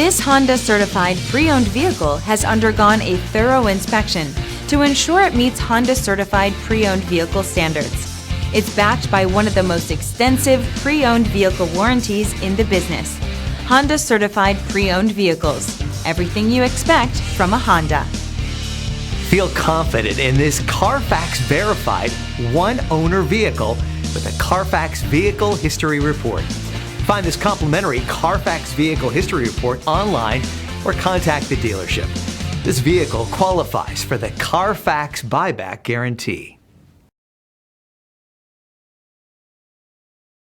This Honda certified pre-owned vehicle has undergone a thorough inspection to ensure it meets Honda certified pre-owned vehicle standards. It's backed by one of the most extensive pre-owned vehicle warranties in the business. Honda certified pre-owned vehicles. Everything you expect from a Honda. Feel confident in this CARFAX verified one-owner vehicle with a CARFAX Vehicle History Report. Find this complimentary CARFAX Vehicle History Report online or contact the dealership. This vehicle qualifies for the CARFAX Buyback Guarantee.